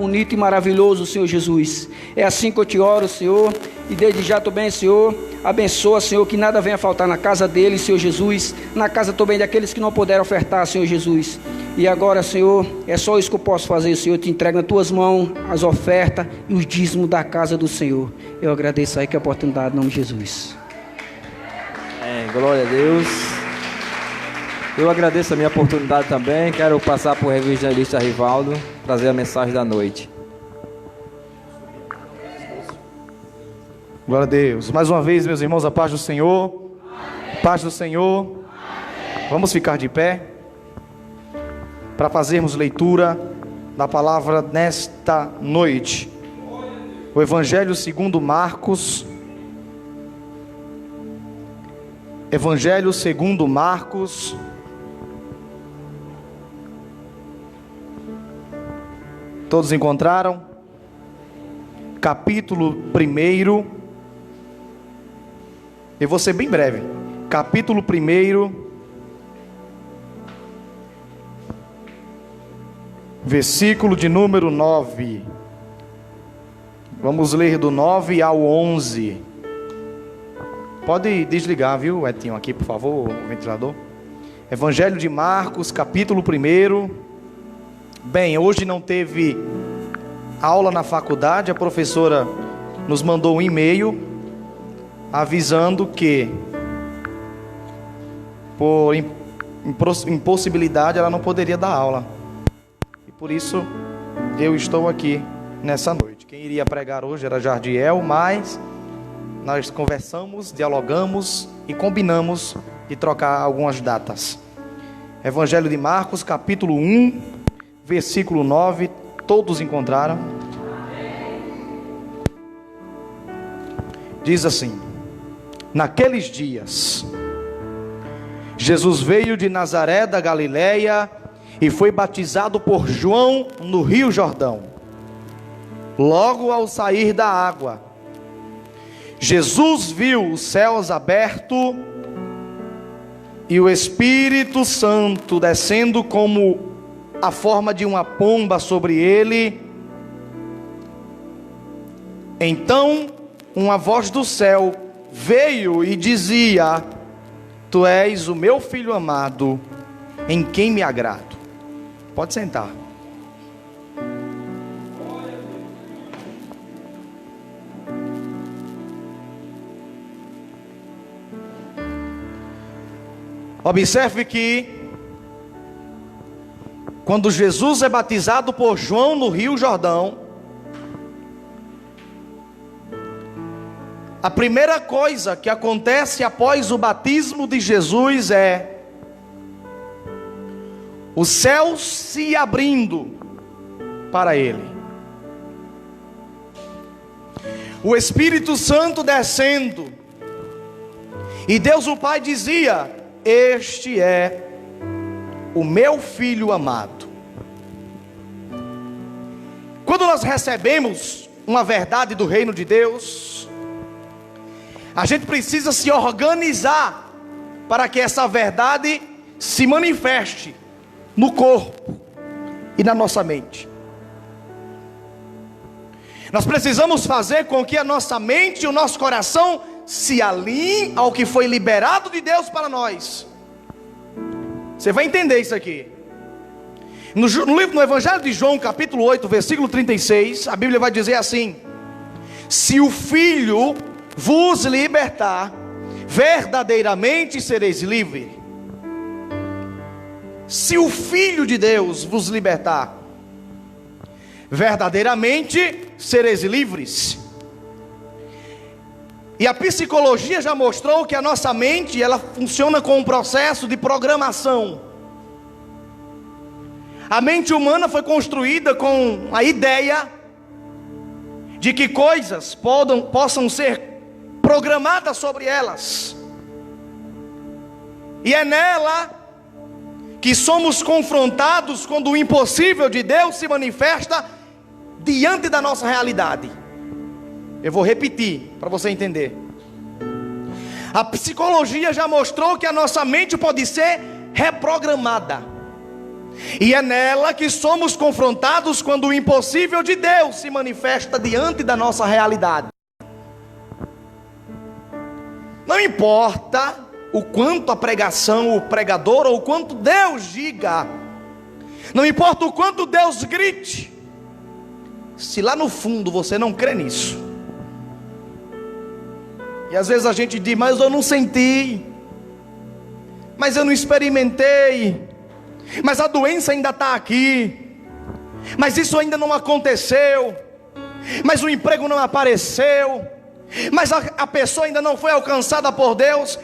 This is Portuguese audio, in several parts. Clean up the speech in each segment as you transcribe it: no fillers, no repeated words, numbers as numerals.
bonito e maravilhoso, Senhor Jesus. É assim que eu te oro, Senhor, e desde já também, Senhor, abençoa, Senhor, que nada venha faltar na casa deles, Senhor Jesus, na casa também daqueles que não puderam ofertar, Senhor Jesus. E agora, Senhor, é só isso que eu posso fazer, Senhor. Eu te entrego nas tuas mãos as ofertas e os dízimos da casa do Senhor. Eu agradeço aí que a oportunidade, em nome de Jesus. Glória a Deus. Eu agradeço a minha oportunidade também. Quero passar para o evangelista Rivaldo trazer a mensagem da noite. Glória a Deus. Mais uma vez, meus irmãos, a paz do Senhor. Amém. Paz do Senhor. Amém. Vamos ficar de pé para fazermos leitura da palavra nesta noite. O Evangelho segundo Marcos. Evangelho segundo Marcos. Todos encontraram? Capítulo 1. Eu vou ser bem breve. Capítulo 1, versículo de número 9. Vamos ler do 9 ao 11. Pode desligar, viu, Etinho, aqui, por favor, o ventilador. Evangelho de Marcos, capítulo 1. Bem, hoje não teve aula na faculdade. A professora nos mandou um e-mail avisando que por impossibilidade ela não poderia dar aula. E por isso eu estou aqui nessa noite. Quem iria pregar hoje era Jardiel, mas nós conversamos, dialogamos e combinamos de trocar algumas datas. Evangelho de Marcos, capítulo 1, versículo 9. Todos encontraram? Diz assim: naqueles dias, Jesus veio de Nazaré da Galileia e foi batizado por João no Rio Jordão. Logo ao sair da água, Jesus viu os céus abertos e o Espírito Santo descendo como a forma de uma pomba sobre ele. Então uma voz do céu veio e dizia: Tu és o meu filho amado, em quem me agrado. Pode sentar. Observe que quando Jesus é batizado por João no Rio Jordão, a primeira coisa que acontece após o batismo de Jesus é o céu se abrindo para ele, o Espírito Santo descendo, e Deus o Pai dizia: Este é o meu filho amado. Quando nós recebemos uma verdade do reino de Deus, a gente precisa se organizar para que essa verdade se manifeste no corpo e na nossa mente. Nós precisamos fazer com que a nossa mente e o nosso coração se alinhem ao que foi liberado de Deus para nós. Você vai entender isso aqui. No Evangelho de João, capítulo 8, versículo 36, a Bíblia vai dizer assim: se o Filho vos libertar, verdadeiramente sereis livres. Se o Filho de Deus vos libertar, verdadeiramente sereis livres. E a psicologia já mostrou que a nossa mente, ela funciona com um processo de programação. A mente humana foi construída com a ideia de que coisas possam ser programadas sobre elas. E é nela que somos confrontados quando o impossível de Deus se manifesta diante da nossa realidade. Eu vou repetir para você entender. A psicologia já mostrou que a nossa mente pode ser reprogramada. E é nela que somos confrontados quando o impossível de Deus se manifesta diante da nossa realidade. Não importa o quanto a pregação, o pregador, ou o quanto Deus diga, não importa o quanto Deus grite, se lá no fundo você não crê nisso. E às vezes a gente diz, mas eu não senti, mas eu não experimentei, mas a doença ainda está aqui, mas isso ainda não aconteceu, mas o emprego não apareceu, mas a pessoa ainda não foi alcançada por Deus.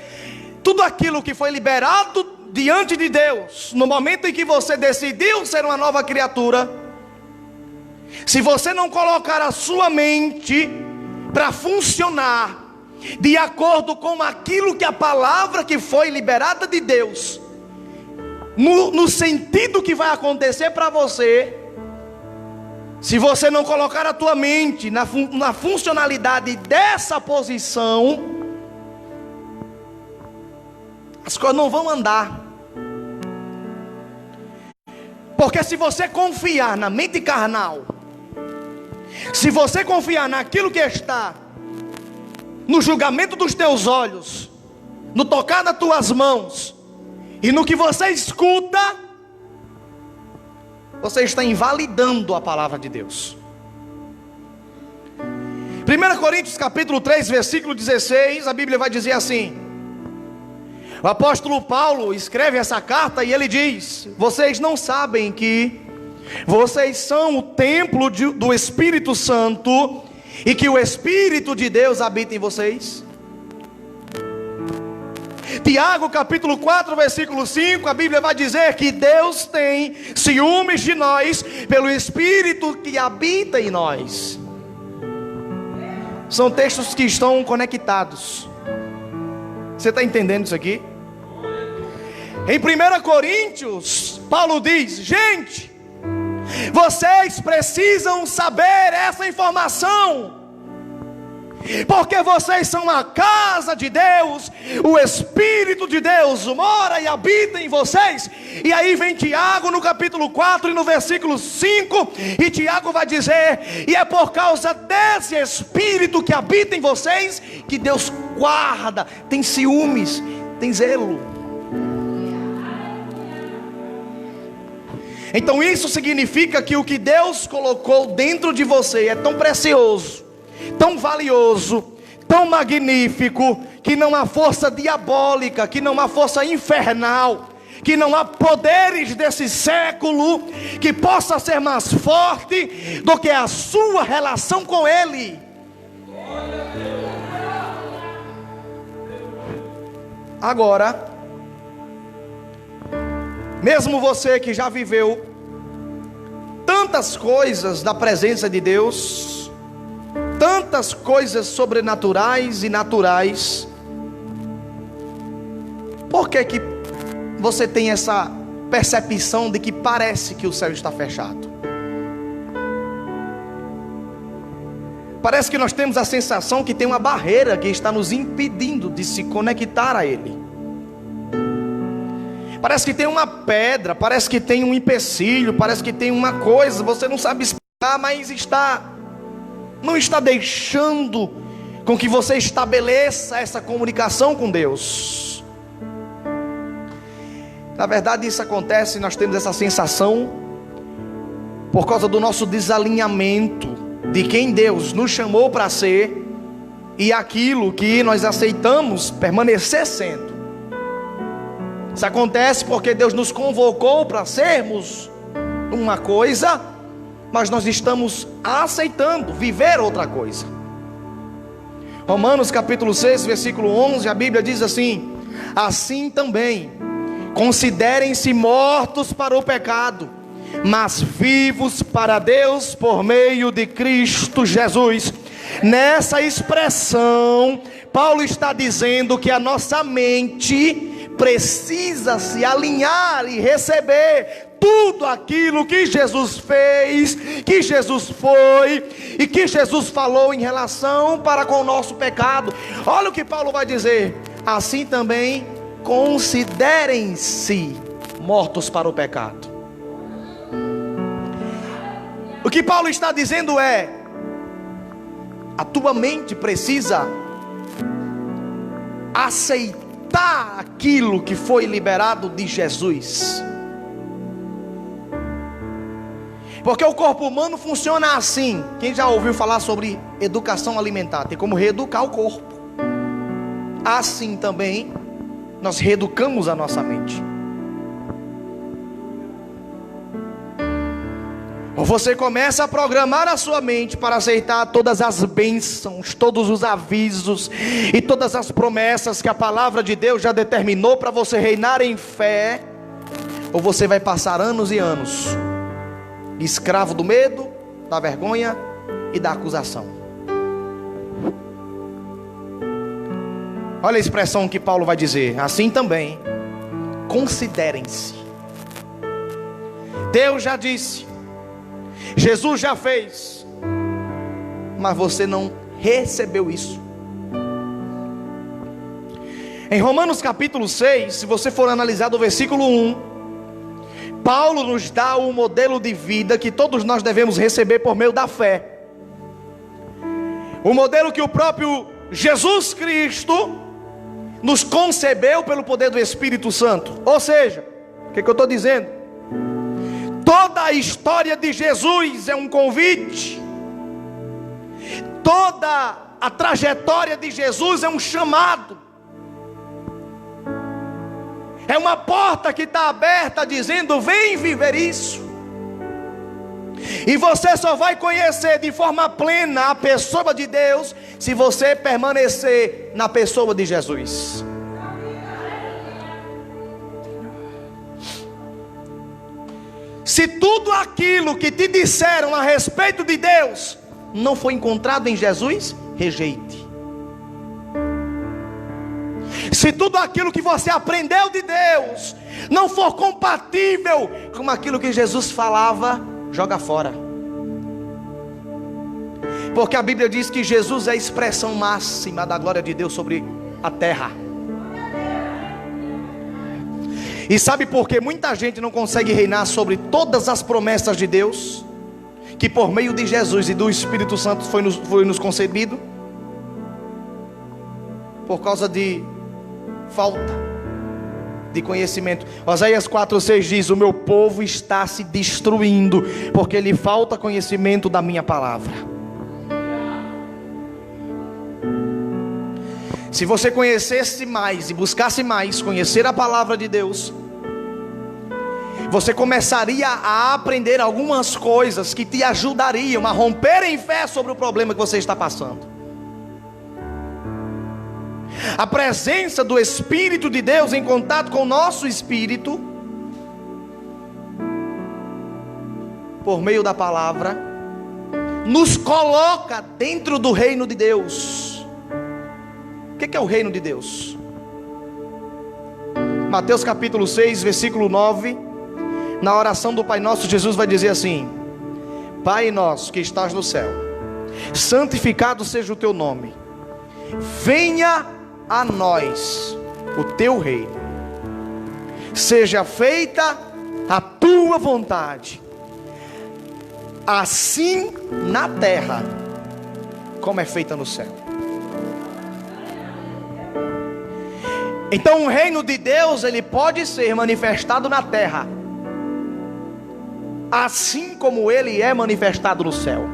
Tudo aquilo que foi liberado diante de Deus, no momento em que você decidiu ser uma nova criatura, se você não colocar a sua mente para funcionar de acordo com aquilo que a palavra que foi liberada de Deus, no sentido que vai acontecer para você, se você não colocar a tua mente na funcionalidade dessa posição, as coisas não vão andar. Porque se você confiar na mente carnal, se você confiar naquilo que está no julgamento dos teus olhos, no tocar das tuas mãos e no que você escuta, você está invalidando a palavra de Deus. 1 Coríntios capítulo 3, versículo 16, a Bíblia vai dizer assim: o apóstolo Paulo escreve essa carta e ele diz: vocês não sabem que vocês são o templo do Espírito Santo e que o Espírito de Deus habita em vocês? Tiago capítulo 4, versículo 5, a Bíblia vai dizer que Deus tem ciúmes de nós pelo Espírito que habita em nós. São textos que estão conectados. Você está entendendo isso aqui? Em 1 Coríntios, Paulo diz: gente, vocês precisam saber essa informação, porque vocês são a casa de Deus, o Espírito de Deus mora e habita em vocês. E aí vem Tiago no capítulo 4 e no versículo 5, e Tiago vai dizer: e é por causa desse Espírito que habita em vocês que Deus guarda, tem ciúmes, tem zelo. Então isso significa que o que Deus colocou dentro de você é tão precioso, tão valioso, tão magnífico, que não há força diabólica, que não há força infernal, que não há poderes desse século que possa ser mais forte do que a sua relação com Ele. Agora, mesmo você que já viveu tantas coisas da presença de Deus, tantas coisas sobrenaturais e naturais, por que que você tem essa percepção de que parece que o céu está fechado? Parece que nós temos a sensação que tem uma barreira que está nos impedindo de se conectar a Ele. Parece que tem uma pedra, parece que tem um empecilho, parece que tem uma coisa, você não sabe explicar, mas não está deixando com que você estabeleça essa comunicação com Deus. Na verdade isso acontece, nós temos essa sensação por causa do nosso desalinhamento de quem Deus nos chamou para ser e aquilo que nós aceitamos permanecer sendo. Isso acontece porque Deus nos convocou para sermos uma coisa, mas nós estamos aceitando viver outra coisa. Romanos capítulo 6, versículo 11, a Bíblia diz assim: assim também, considerem-se mortos para o pecado, mas vivos para Deus por meio de Cristo Jesus. Nessa expressão, Paulo está dizendo que a nossa mente precisa se alinhar e receber tudo aquilo que Jesus fez, que Jesus foi e que Jesus falou em relação para com o nosso pecado. Olha o que Paulo vai dizer: assim também considerem-se mortos para o pecado. O que Paulo está dizendo é: a tua mente precisa aceitar aquilo que foi liberado de Jesus. Porque o corpo humano funciona assim. Quem já ouviu falar sobre educação alimentar? Tem como reeducar o corpo. Assim também nós reeducamos a nossa mente. Você começa a programar a sua mente para aceitar todas as bênçãos, todos os avisos e todas as promessas que a palavra de Deus já determinou para você reinar em fé. Ou você vai passar anos e anos escravo do medo, da vergonha e da acusação. Olha a expressão que Paulo vai dizer: assim também, considerem-se. Deus já disse, Jesus já fez, mas você não recebeu isso. Em Romanos capítulo 6, se você for analisar do versículo 1, Paulo nos dá um modelo de vida que todos nós devemos receber por meio da fé. O modelo que o próprio Jesus Cristo nos concebeu pelo poder do Espírito Santo. Ou seja, o que eu estou dizendo? Toda a história de Jesus é um convite. Toda a trajetória de Jesus é um chamado. É uma porta que está aberta dizendo: vem viver isso. E você só vai conhecer de forma plena a pessoa de Deus se você permanecer na pessoa de Jesus. Se tudo aquilo que te disseram a respeito de Deus não foi encontrado em Jesus, rejeite. Se tudo aquilo que você aprendeu de Deus não for compatível com aquilo que Jesus falava, joga fora. Porque a Bíblia diz que Jesus é a expressão máxima da glória de Deus sobre a terra. E sabe por que muita gente não consegue reinar sobre todas as promessas de Deus, que por meio de Jesus e do Espírito Santo foi nos concebido? Por causa de falta de conhecimento. Oséias 4:6 diz: o meu povo está se destruindo, porque lhe falta conhecimento da minha palavra. Se você conhecesse mais e buscasse mais conhecer a palavra de Deus, você começaria a aprender algumas coisas que te ajudariam a romper em fé sobre o problema que você está passando. A presença do Espírito de Deus em contato com o nosso espírito, por meio da palavra, nos coloca dentro do reino de Deus. O que é o reino de Deus? Mateus capítulo 6, versículo 9, na oração do Pai Nosso, Jesus vai dizer assim: Pai nosso que estás no céu, santificado seja o teu nome, venha a nós o teu reino, seja feita a tua vontade, assim na terra como é feita no céu. Então o reino de Deus, ele pode ser manifestado na terra, assim como ele é manifestado no céu.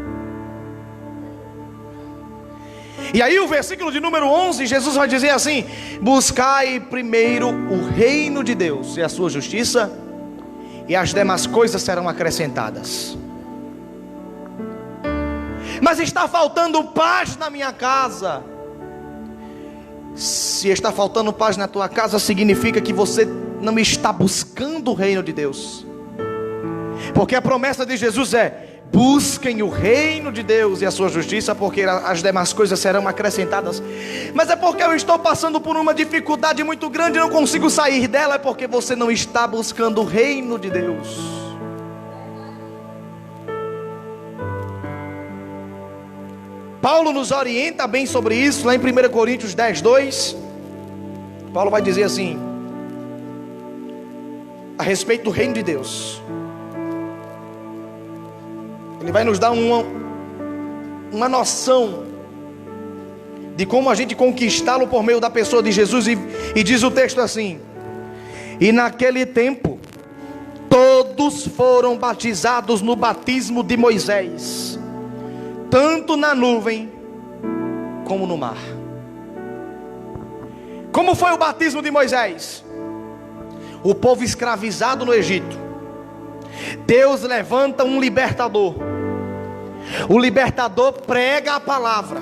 E aí o versículo de número 11, Jesus vai dizer assim: buscai primeiro o reino de Deus e a sua justiça, e as demais coisas serão acrescentadas. Mas está faltando paz na minha casa. Se está faltando paz na tua casa, significa que você não está buscando o reino de Deus. Porque a promessa de Jesus é: busquem o reino de Deus e a sua justiça, porque as demais coisas serão acrescentadas. Mas é porque eu estou passando por uma dificuldade muito grande e não consigo sair dela. É porque você não está buscando o reino de Deus. Paulo nos orienta bem sobre isso, lá em 1 Coríntios 10:2. Paulo vai dizer assim, a respeito do reino de Deus. Ele vai nos dar uma noção de como a gente conquistá-lo por meio da pessoa de Jesus. E diz o texto assim: e naquele tempo todos foram batizados no batismo de Moisés, tanto na nuvem como no mar. Como foi o batismo de Moisés? O povo escravizado no Egito, Deus levanta um libertador. O libertador prega a palavra.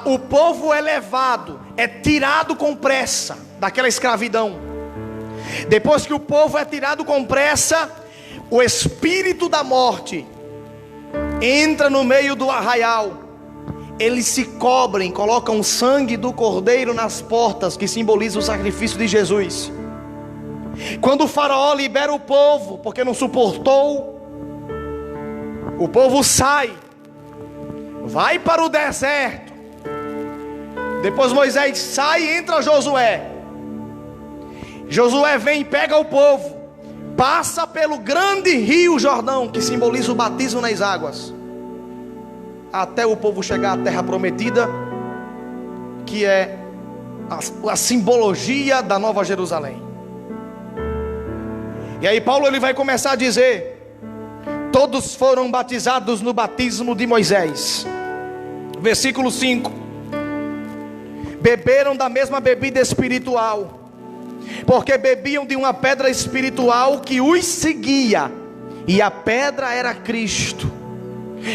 O povo é levado, é tirado com pressa daquela escravidão. Depois que o povo é tirado com pressa, o espírito da morte entra no meio do arraial. Eles se cobrem, colocam o sangue do cordeiro nas portas, que simboliza o sacrifício de Jesus. Quando o faraó libera o povo, porque não suportou, o povo sai, vai para o deserto. Depois Moisés sai e entra Josué. Josué vem e pega o povo, passa pelo grande rio Jordão, que simboliza o batismo nas águas, até o povo chegar à terra prometida, que é a simbologia da Nova Jerusalém. E aí Paulo ele vai começar a dizer: todos foram batizados no batismo de Moisés. Versículo 5: beberam da mesma bebida espiritual, porque bebiam de uma pedra espiritual que os seguia, e a pedra era Cristo.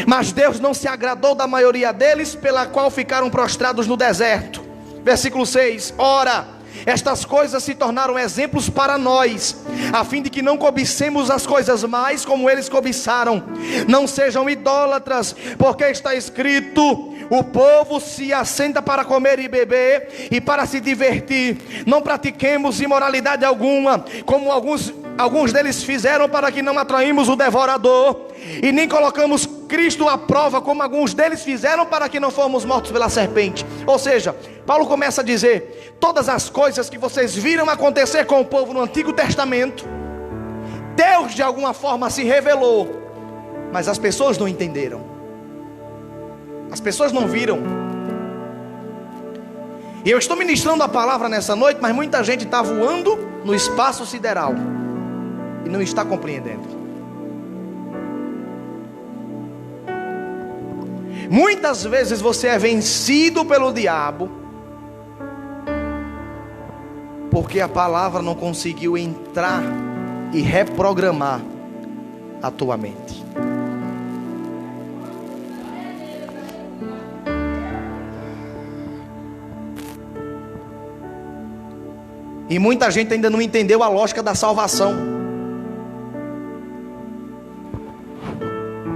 Mas Deus não se agradou da maioria deles, pela qual ficaram prostrados no deserto. Versículo 6: ora, estas coisas se tornaram exemplos para nós, a fim de que não cobicemos as coisas mais como eles cobiçaram. Não sejam idólatras, porque está escrito: o povo se assenta para comer e beber e para se divertir. Não pratiquemos imoralidade alguma, como alguns deles fizeram, para que não atraímos o devorador. E nem colocamos Cristo à prova, como alguns deles fizeram, para que não fomos mortos pela serpente. Ou seja, Paulo começa a dizer: todas as coisas que vocês viram acontecer com o povo no Antigo Testamento, Deus de alguma forma se revelou, mas as pessoas não entenderam, as pessoas não viram. E eu estou ministrando a palavra nessa noite, mas muita gente está voando no espaço sideral e não está compreendendo. Muitas vezes você é vencido pelo diabo, porque a palavra não conseguiu entrar e reprogramar a tua mente. E muita gente ainda não entendeu a lógica da salvação.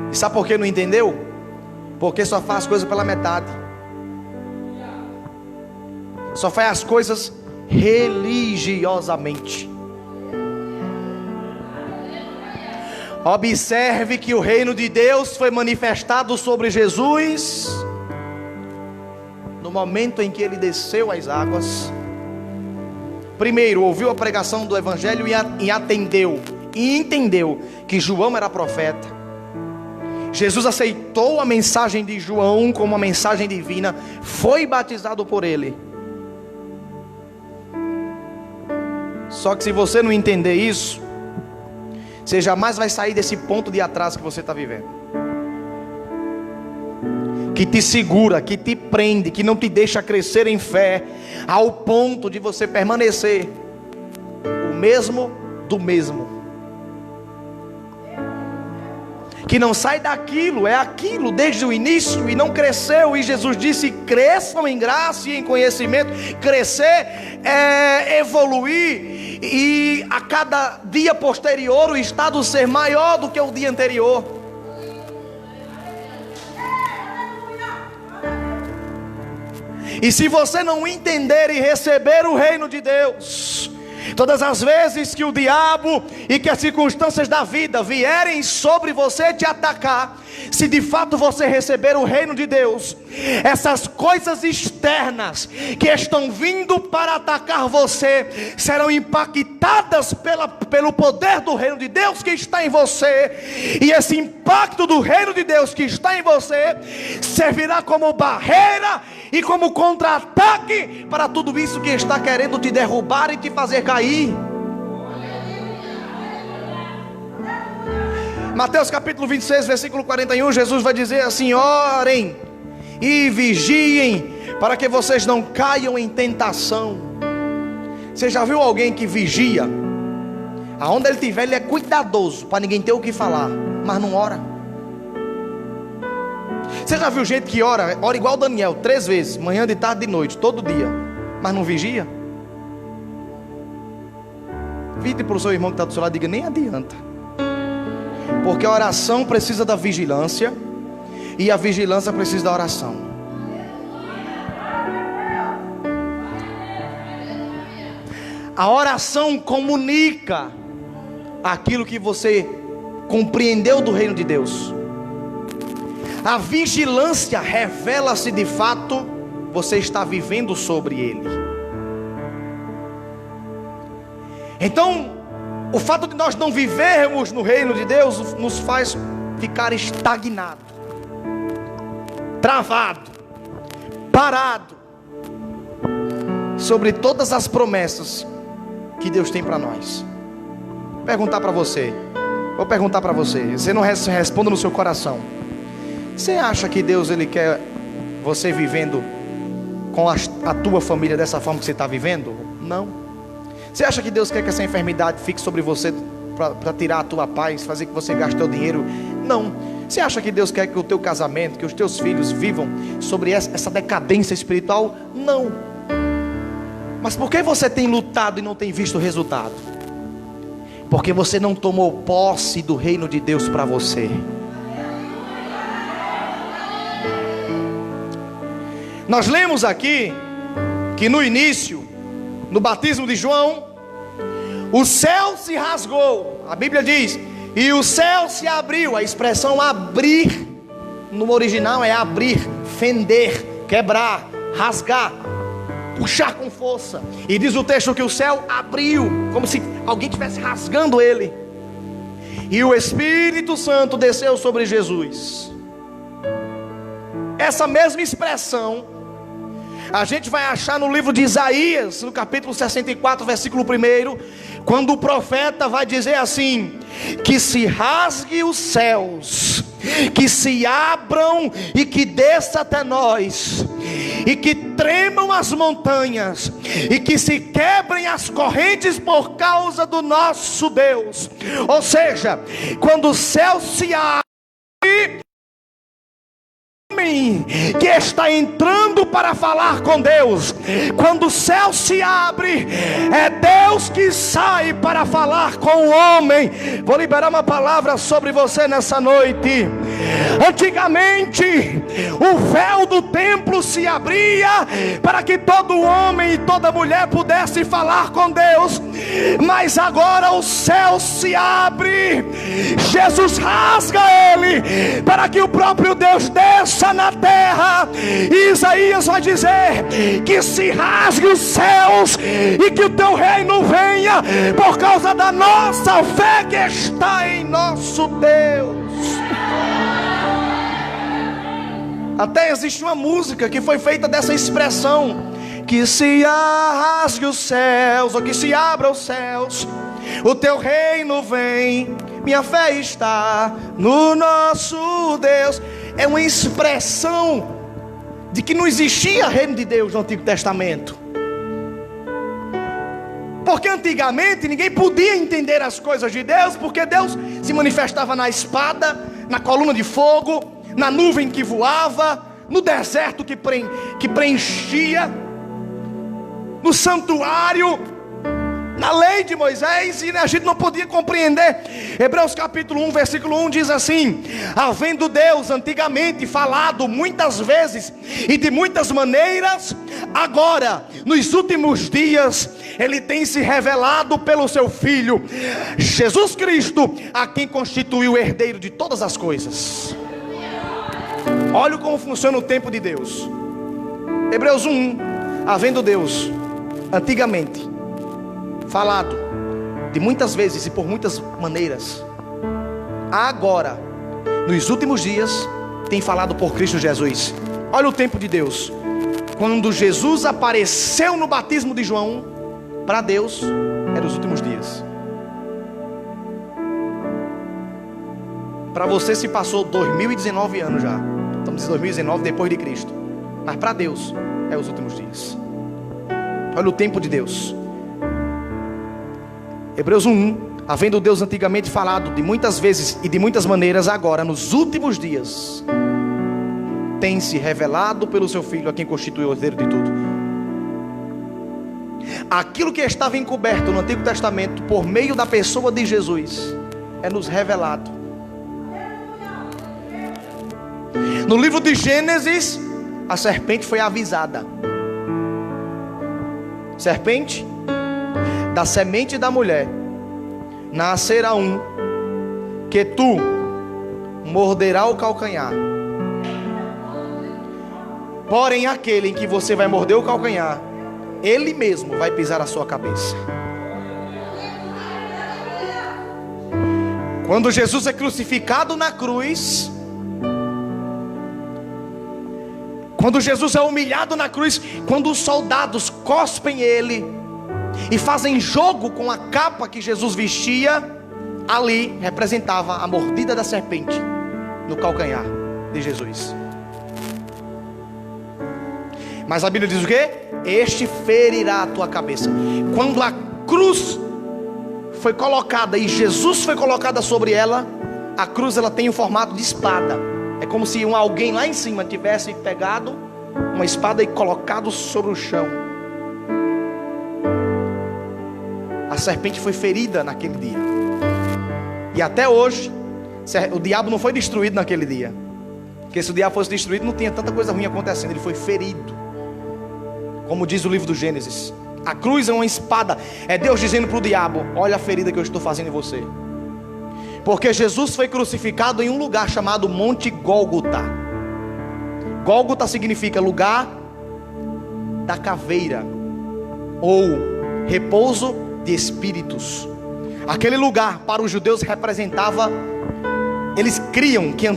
E sabe por que não entendeu? Porque só faz as coisas pela metade. Só faz as coisas religiosamente. Observe que o reino de Deus foi manifestado sobre Jesus no momento em que ele desceu às águas. Primeiro, ouviu a pregação do evangelho e atendeu e entendeu que João era profeta. Jesus aceitou a mensagem de João como uma mensagem divina, foi batizado por ele. Só que se você não entender isso, você jamais vai sair desse ponto de atraso que você está vivendo, que te segura, que te prende, que não te deixa crescer em fé, ao ponto de você permanecer o mesmo do mesmo, que não sai daquilo, é aquilo desde o início e não cresceu. E Jesus disse: cresçam em graça e em conhecimento. Crescer é evoluir, e a cada dia posterior o estado ser maior do que o dia anterior. E se você não entender e receber o reino de Deus, todas as vezes que o diabo e que as circunstâncias da vida vierem sobre você te atacar, se de fato você receber o reino de Deus, essas coisas externas que estão vindo para atacar você serão impactadas pelo poder do reino de Deus que está em você, e esse impacto do reino de Deus que está em você servirá como barreira e como contra-ataque para tudo isso que está querendo te derrubar e te fazer cair. Mateus capítulo 26, versículo 41, Jesus vai dizer assim: orem e vigiem, para que vocês não caiam em tentação. Você já viu alguém que vigia? Aonde ele estiver, ele é cuidadoso, para ninguém ter o que falar, mas não ora. Você já viu gente que ora igual Daniel, 3 vezes, manhã, de tarde, de noite, todo dia, mas não vigia? Vire para o seu irmão que está do seu lado e diga: nem adianta. Porque a oração precisa da vigilância, e a vigilância precisa da oração. A oração comunica aquilo que você compreendeu do reino de Deus. A vigilância revela se de fato você está vivendo sobre ele. Então, o fato de nós não vivermos no reino de Deus nos faz ficar estagnado, travado, parado sobre todas as promessas que Deus tem para nós. Vou perguntar para você, você não responda no seu coração. Você acha que Deus ele quer você vivendo com a tua família dessa forma que você está vivendo? Não. Você acha que Deus quer que essa enfermidade fique sobre você para tirar a tua paz, fazer que você gaste teu dinheiro? Não. Você acha que Deus quer que o teu casamento, que os teus filhos vivam sobre essa decadência espiritual? Não. Mas por que você tem lutado e não tem visto o resultado? Porque você não tomou posse do reino de Deus para você. Nós lemos aqui que no início, no batismo de João, o céu se rasgou. A Bíblia diz: e o céu se abriu. A expressão abrir no original é abrir, fender, quebrar, rasgar, puxar com força. E diz o texto que o céu abriu, como se alguém estivesse rasgando ele. E o Espírito Santo desceu sobre Jesus. Essa mesma expressão a gente vai achar no livro de Isaías, no capítulo 64, versículo 1, quando o profeta vai dizer assim: que se rasgue os céus, que se abram e que desça até nós, e que tremam as montanhas, e que se quebrem as correntes por causa do nosso Deus. Ou seja, quando o céu se abre, que está entrando para falar com Deus, quando o céu se abre, é Deus que sai para falar com o homem. Vou liberar uma palavra sobre você nessa noite. Antigamente, o véu do templo se abria para que todo homem e toda mulher pudesse falar com Deus, mas agora o céu se abre, Jesus rasga ele, para que o próprio Deus desça na terra. E Isaías vai dizer que se rasgue os céus e que o teu reino venha, por causa da nossa fé que está em nosso Deus. Até existe uma música que foi feita dessa expressão: que se rasgue os céus, ou que se abra os céus, o teu reino vem, minha fé está no nosso Deus. É uma expressão de que não existia reino de Deus no Antigo Testamento, porque antigamente ninguém podia entender as coisas de Deus, porque Deus se manifestava na espada, na coluna de fogo, na nuvem que voava, no deserto que preenchia, no santuário, na lei de Moisés, e a gente não podia compreender. Hebreus capítulo 1, versículo 1 diz assim: havendo Deus antigamente falado muitas vezes e de muitas maneiras, agora, nos últimos dias, Ele tem se revelado pelo seu Filho, Jesus Cristo, a quem constituiu o herdeiro de todas as coisas. Olha como funciona o tempo de Deus. Hebreus 1, havendo Deus antigamente falado de muitas vezes e por muitas maneiras, agora nos últimos dias tem falado por Cristo Jesus. Olha o tempo de Deus. Quando Jesus apareceu no batismo de João, para Deus eram os últimos dias. Para você se passou 2019 anos já. Estamos em 2019 depois de Cristo. Mas para Deus é os últimos dias. Olha o tempo de Deus. Hebreus 1, havendo Deus antigamente falado de muitas vezes e de muitas maneiras, agora nos últimos dias tem se revelado pelo seu Filho, a quem constitui o herdeiro de tudo. Aquilo que estava encoberto no Antigo Testamento por meio da pessoa de Jesus é nos revelado. No livro de Gênesis, a serpente foi avisada. Serpente, da semente da mulher nascerá um que tu morderá o calcanhar. Porém aquele em que você vai morder o calcanhar, ele mesmo vai pisar a sua cabeça. Quando Jesus é crucificado na cruz, quando Jesus é humilhado na cruz, quando os soldados cospem ele e fazem jogo com a capa que Jesus vestia, ali representava a mordida da serpente no calcanhar de Jesus. Mas a Bíblia diz o quê? Este ferirá a tua cabeça. Quando a cruz foi colocada e Jesus foi colocada sobre ela, a cruz ela tem o formato de espada. É como se alguém lá em cima tivesse pegado uma espada e colocado sobre o chão. A serpente foi ferida naquele dia. E até hoje, o diabo não foi destruído naquele dia. Porque se o diabo fosse destruído, não tinha tanta coisa ruim acontecendo. Ele foi ferido. Como diz o livro do Gênesis, a cruz é uma espada. É Deus dizendo para o diabo: olha a ferida que eu estou fazendo em você. Porque Jesus foi crucificado em um lugar chamado Monte Gólgota. Gólgota significa lugar da caveira, ou repouso de espíritos. Aquele lugar para os judeus representava, eles criam que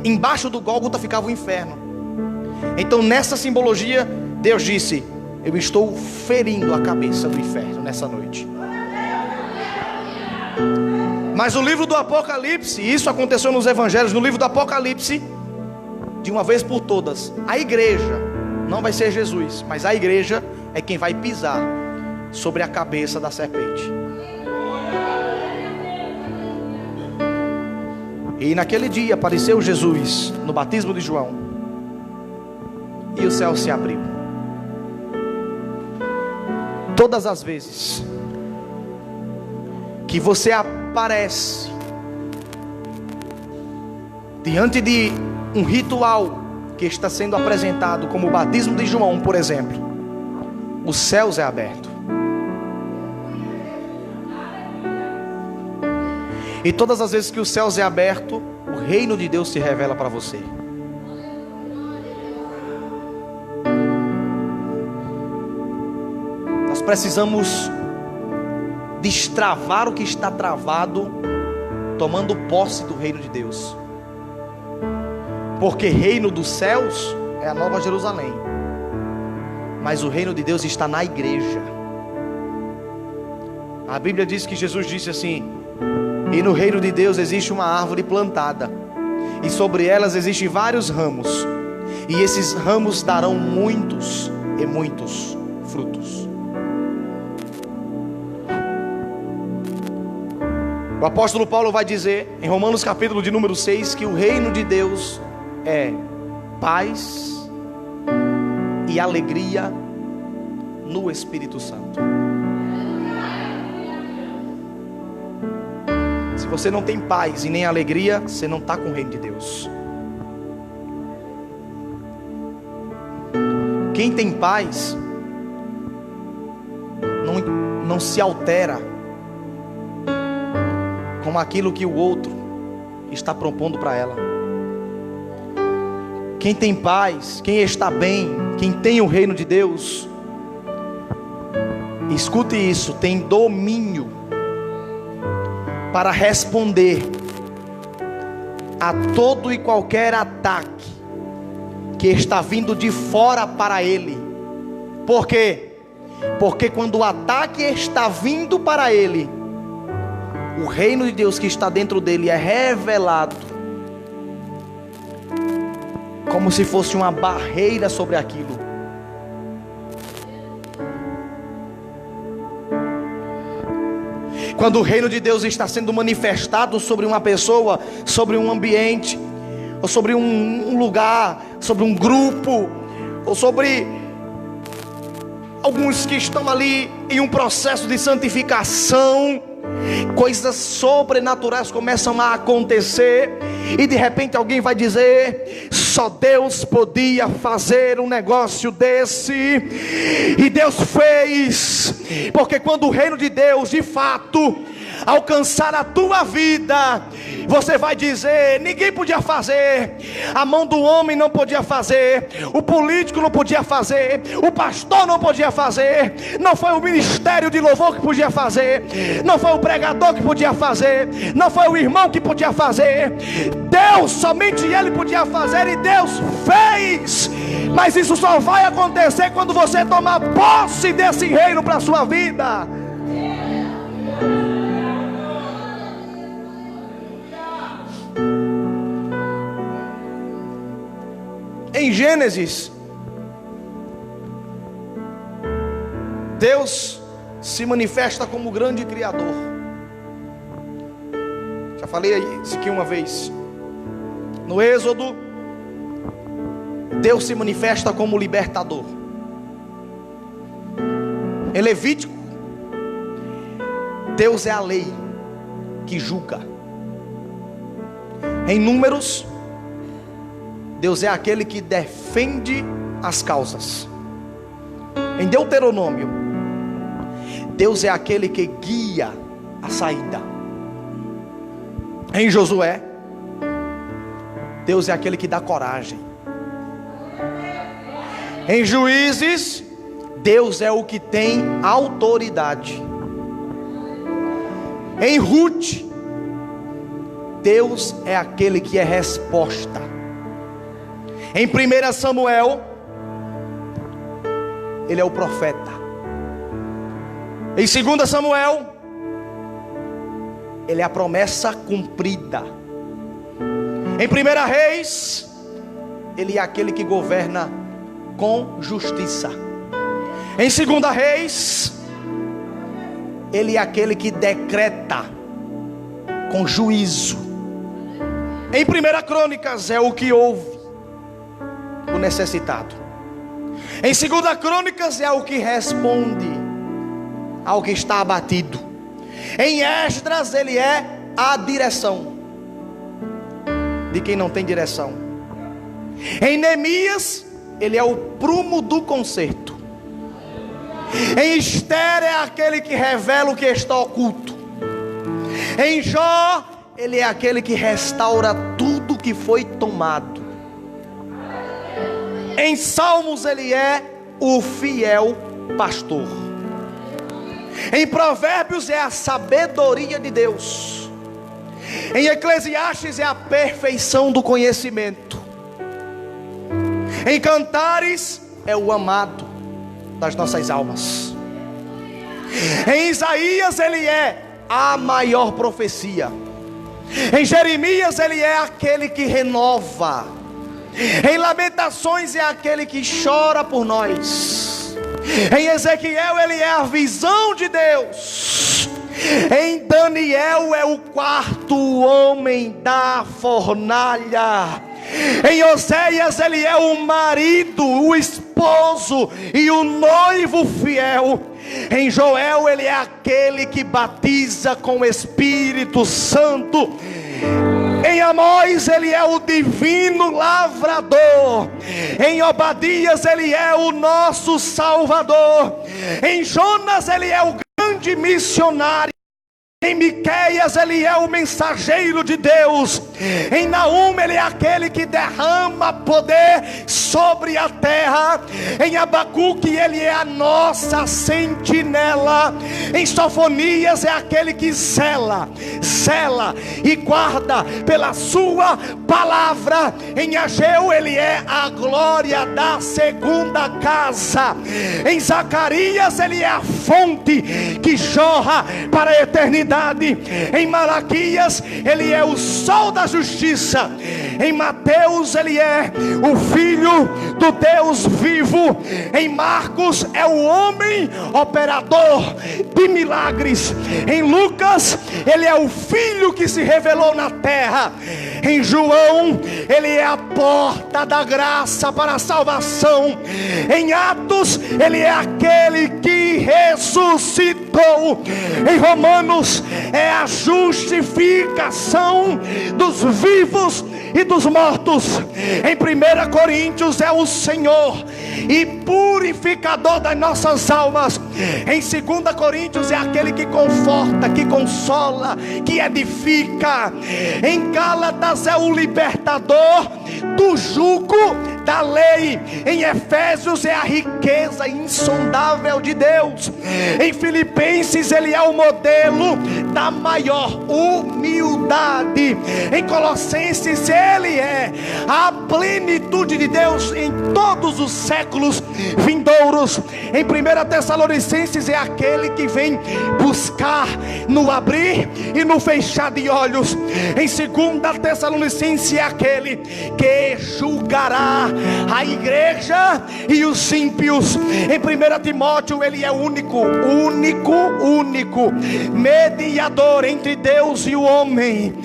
embaixo do Gólgota ficava o inferno. Então nessa simbologia, Deus disse: eu estou ferindo a cabeça do inferno nessa noite. Mas o livro do Apocalipse, isso aconteceu nos evangelhos, no livro do Apocalipse, de uma vez por todas, a igreja, não vai ser Jesus, mas a igreja é quem vai pisar sobre a cabeça da serpente. E naquele dia apareceu Jesus no batismo de João, e o céu se abriu. Todas as vezes que você aparece diante de um ritual que está sendo apresentado, como o batismo de João, por exemplo, os céus é aberto. E todas as vezes que os céus é aberto, o reino de Deus se revela para você. Nós precisamos destravar o que está travado, tomando posse do reino de Deus. Porque reino dos céus é a Nova Jerusalém, mas o reino de Deus está na igreja. A Bíblia diz que Jesus disse assim: e no reino de Deus existe uma árvore plantada, e sobre elas existem vários ramos, e esses ramos darão muitos e muitos frutos. O apóstolo Paulo vai dizer em Romanos capítulo de número 6 que o reino de Deus é paz e alegria no Espírito Santo. Se você não tem paz e nem alegria, você não está com o reino de Deus. Quem tem paz não se altera com aquilo que o outro está propondo para ela. quem tem paz, quem está bem, quem tem o reino de Deus, escute isso, tem domínio para responder a todo e qualquer ataque que está vindo de fora para ele. Por quê? Porque quando o ataque está vindo para ele, o reino de Deus que está dentro dele é revelado, como se fosse uma barreira sobre aquilo. Quando o reino de Deus está sendo manifestado sobre uma pessoa, sobre um ambiente, ou sobre um lugar, sobre um grupo, ou sobre alguns que estão ali em um processo de santificação, coisas sobrenaturais começam a acontecer, e de repente alguém vai dizer: só Deus podia fazer um negócio desse, e Deus fez. Porque quando o reino de Deus de fato alcançar a tua vida, você vai dizer: ninguém podia fazer, a mão do homem não podia fazer, o político não podia fazer, o pastor não podia fazer, não foi o ministério de louvor que podia fazer, não foi o pregador que podia fazer, não foi o irmão que podia fazer. Deus, somente Ele podia fazer, e Deus fez. Mas isso só vai acontecer quando você tomar posse desse reino para a sua vida. Em Gênesis, Deus se manifesta como o grande Criador. Já falei isso aqui uma vez. No Êxodo, Deus se manifesta como libertador. Em Levítico, Deus é a lei que julga. Em Números, Deus é aquele que defende as causas. Em Deuteronômio, Deus é aquele que guia a saída. Em Josué, Deus é aquele que dá coragem. Em Juízes, Deus é o que tem autoridade. Em Ruth, Deus é aquele que é resposta. Em 1 Samuel, Ele é o profeta. Em 2 Samuel, Ele é a promessa cumprida. Em 1 Reis, Ele é aquele que governa com justiça. Em 2 Reis, Ele é aquele que decreta com juízo. Em 1 Crônicas, é o que ouve o necessitado. Em 2 Crônicas, é o que responde ao que está abatido. Em Esdras, ele é a direção de quem não tem direção. Em Neemias, ele é o prumo do conserto. Em Esther, é aquele que revela o que está oculto. Em Jó, ele é aquele que restaura tudo que foi tomado. Em Salmos, ele é o fiel pastor. Em Provérbios, é a sabedoria de Deus. Em Eclesiastes, é a perfeição do conhecimento. Em Cantares, é o amado das nossas almas. Em Isaías, ele é a maior profecia. Em Jeremias, ele é aquele que renova. Em Lamentações, é aquele que chora por nós. Em Ezequiel, ele é a visão de Deus. Em Daniel, é o quarto homem da fornalha. Em Oséias, ele é o marido, o esposo e o noivo fiel. Em Joel, ele é aquele que batiza com o Espírito Santo. Em Amós, ele é o divino lavrador. Em Obadias, ele é o nosso Salvador. Em Jonas, ele é o grande missionário. Em Miqueias ele é o mensageiro de Deus. Em Naum ele é aquele que derrama poder sobre a terra. Em Abacuque ele é a nossa sentinela. Em Sofonias é aquele que zela e guarda pela sua palavra. Em Ageu ele é a glória da segunda casa. Em Zacarias ele é a fonte que jorra para a eternidade. Em Malaquias ele é o sol da justiça. Em Mateus ele é o filho do Deus vivo. Em Marcos é o homem operador de milagres. Em Lucas ele é o filho que se revelou na terra. Em João ele é a porta da graça para a salvação. Em Atos ele é aquele que ressuscitou. Em Romanos é a justificação dos vivos e dos mortos. Em 1 Coríntios é o Senhor e purificador das nossas almas. Em 2 Coríntios é aquele que conforta, que consola, que edifica. Em Gálatas é o libertador do jugo da lei. Em Efésios é a riqueza insondável de Deus. Em Filipenses ele é o modelo da maior humildade. Em Colossenses ele é a plenitude de Deus em todos os séculos vindouros. Em 1 Tessalonicenses é aquele que vem buscar no abrir e no fechar de olhos. Em 2 Tessalonicenses é aquele que julgará a igreja e os ímpios. Em 1 Timóteo ele é único mediador entre Deus e o homem.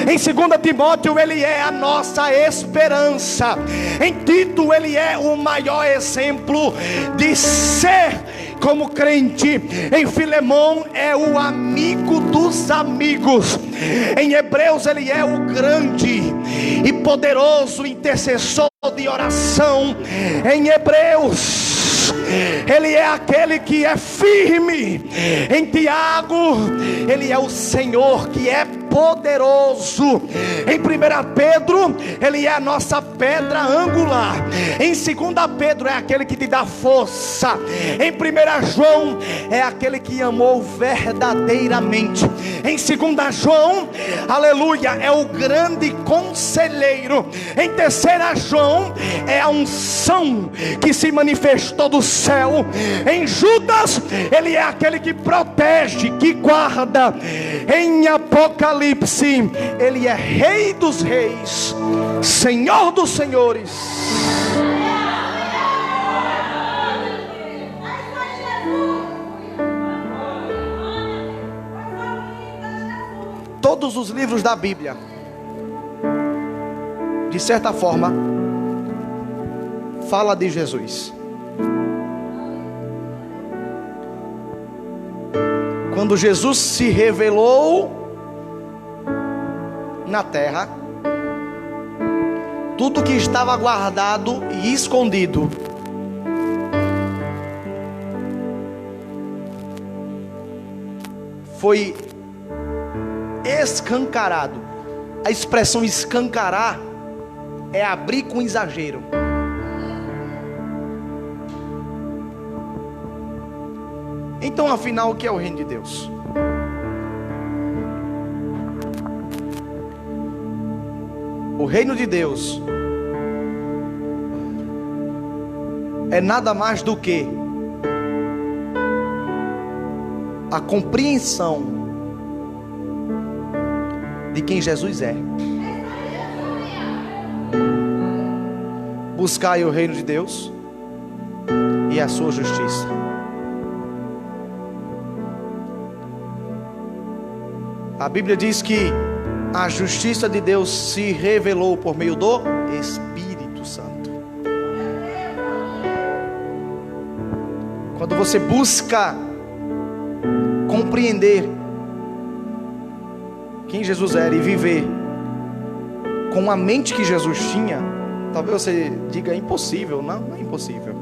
Em 2 Timóteo ele é a nossa esperança. Em Tito ele é o maior exemplo de ser como crente. Em Filemão é o amigo dos amigos. Em Hebreus ele é o grande e poderoso intercessor de oração. Em Hebreus ele é aquele que é firme. Em Tiago ele é o Senhor que é poderoso. Em 1 Pedro ele é a nossa pedra angular. Em 2 Pedro é aquele que te dá força. Em 1 João é aquele que amou verdadeiramente. Em 2 João, aleluia, é o grande conselheiro. Em 3 João é a unção que se manifestou do céu. Em Judas ele é aquele que protege, que guarda. Em Apocalipse ele é Rei dos reis, Senhor dos senhores. Todos os livros da Bíblia, de certa forma, fala de Jesus. Quando Jesus se revelou na terra, tudo que estava guardado e escondido foi escancarado. A expressão escancarar é abrir com exagero. Então, afinal, o que é o reino de Deus? O reino de Deus é nada mais do que a compreensão de quem Jesus é. Buscai o reino de Deus e a sua justiça. A Bíblia diz que a justiça de Deus se revelou por meio do Espírito Santo. Quando você busca compreender quem Jesus era e viver com a mente que Jesus tinha, talvez você diga: é impossível. Não, não é impossível.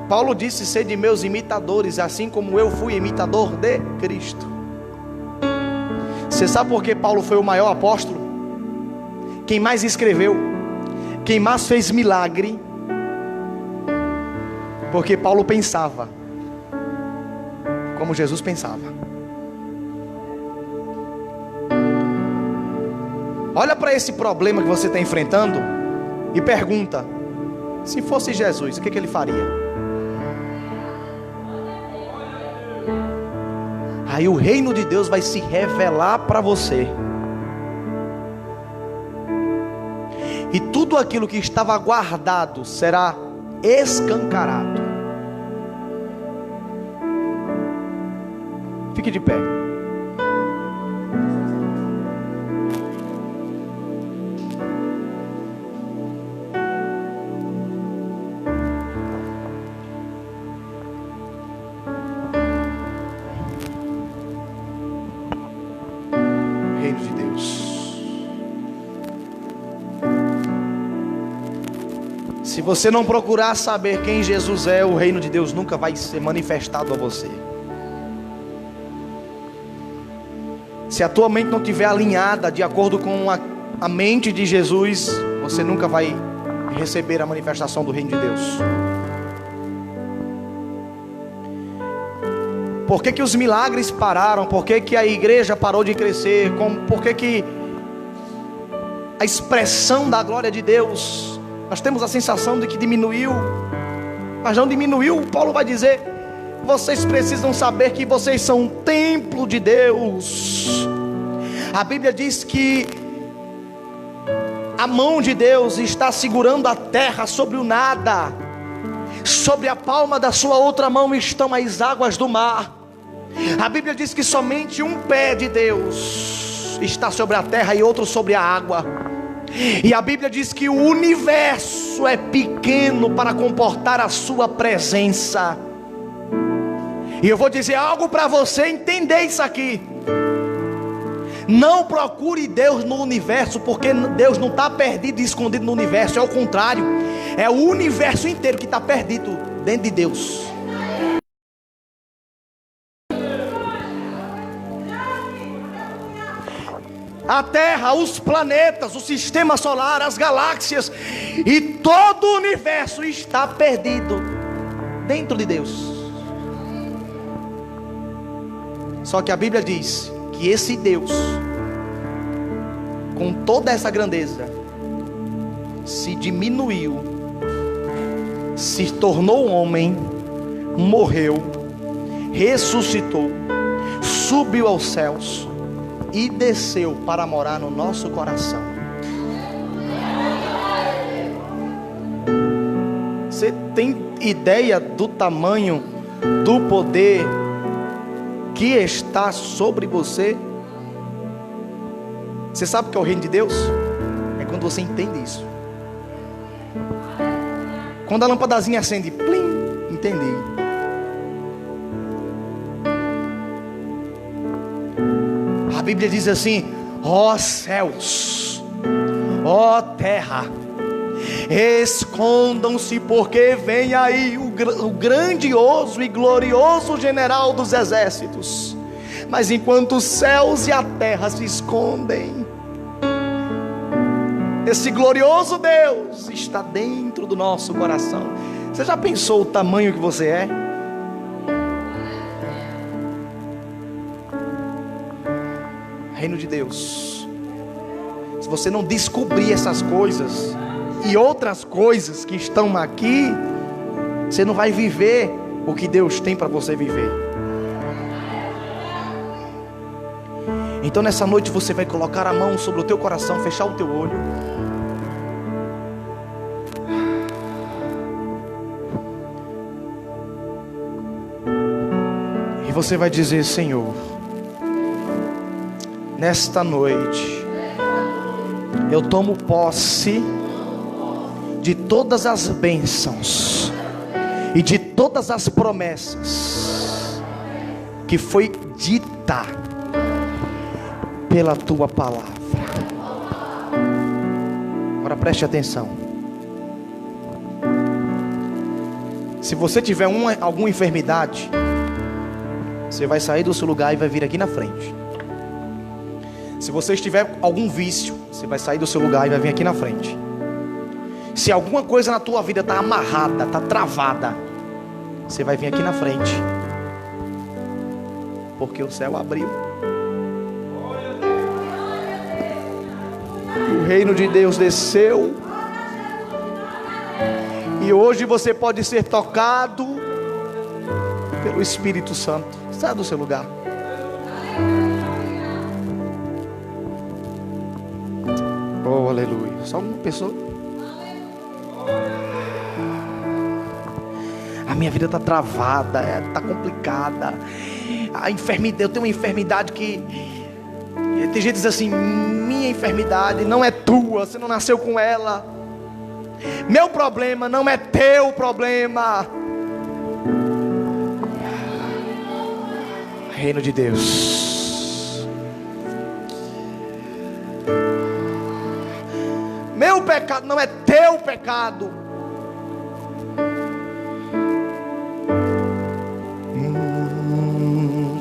Paulo disse: sede meus imitadores, assim como eu fui imitador de Cristo. Você sabe por que Paulo foi o maior apóstolo? Quem mais escreveu? Quem mais fez milagre? Porque Paulo pensava como Jesus pensava. Olha para esse problema que você está enfrentando e pergunta: se fosse Jesus, o que ele faria? Aí o reino de Deus vai se revelar para você. E tudo aquilo que estava guardado será escancarado. Fique de pé. Reino de Deus. Se você não procurar saber quem Jesus é, o reino de Deus nunca vai ser manifestado a você. Se a tua mente não estiver alinhada de acordo com a mente de Jesus, você nunca vai receber a manifestação do reino de Deus. Por que os milagres pararam? Por que a igreja parou de crescer? Por que a expressão da glória de Deus, nós temos a sensação de que diminuiu? Mas não diminuiu. Paulo vai dizer: vocês precisam saber que vocês são um templo de Deus. A Bíblia diz que a mão de Deus está segurando a terra sobre o nada. Sobre a palma da sua outra mão estão as águas do mar. A Bíblia diz que somente um pé de Deus está sobre a terra e outro sobre a água. E a Bíblia diz que o universo é pequeno para comportar a sua presença. E eu vou dizer algo para você entender isso aqui. Não procure Deus no universo, porque Deus não está perdido e escondido no universo. É o contrário, é o universo inteiro que está perdido dentro de Deus. A Terra, os planetas, o sistema solar, as galáxias e todo o universo está perdido dentro de Deus. Só que a Bíblia diz que esse Deus, com toda essa grandeza, se diminuiu, se tornou homem, morreu, ressuscitou, subiu aos céus e desceu para morar no nosso coração. Você tem ideia do tamanho do poder que está sobre você? Você sabe o que é o reino de Deus? É quando você entende isso. Quando a lâmpadazinha acende, plim, entendi. A Bíblia diz assim: ó céus, ó terra, escondam-se, porque vem aí o grandioso e glorioso general dos exércitos. Mas enquanto os céus e a terra se escondem, esse glorioso Deus está dentro do nosso coração. Você já pensou o tamanho que você é? Reino de Deus. Se você não descobrir essas coisas e outras coisas que estão aqui, você não vai viver o que Deus tem para você viver. Então nessa noite você vai colocar a mão sobre o teu coração, fechar o teu olho. E você vai dizer: Senhor, nesta noite eu tomo posse de todas as bênçãos e de todas as promessas que foi dita pela tua palavra. Agora preste atenção. Se você tiver alguma enfermidade, você vai sair do seu lugar e vai vir aqui na frente. Se você tiver algum vício, você vai sair do seu lugar e vai vir aqui na frente. Se alguma coisa na tua vida está amarrada, está travada, você vai vir aqui na frente. Porque o céu abriu. O reino de Deus desceu. E hoje você pode ser tocado pelo Espírito Santo. Saia do seu lugar. Oh, aleluia. Só uma pessoa. A minha vida está travada, está complicada. A enfermidade, eu tenho uma enfermidade que tem gente que diz assim: minha enfermidade não é tua, você não nasceu com ela. Meu problema não é teu problema. Reino de Deus. Meu pecado não é teu pecado.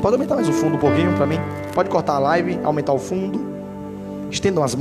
Pode aumentar mais o fundo um pouquinho para mim? Pode cortar a live, aumentar o fundo. Estendam as mãos.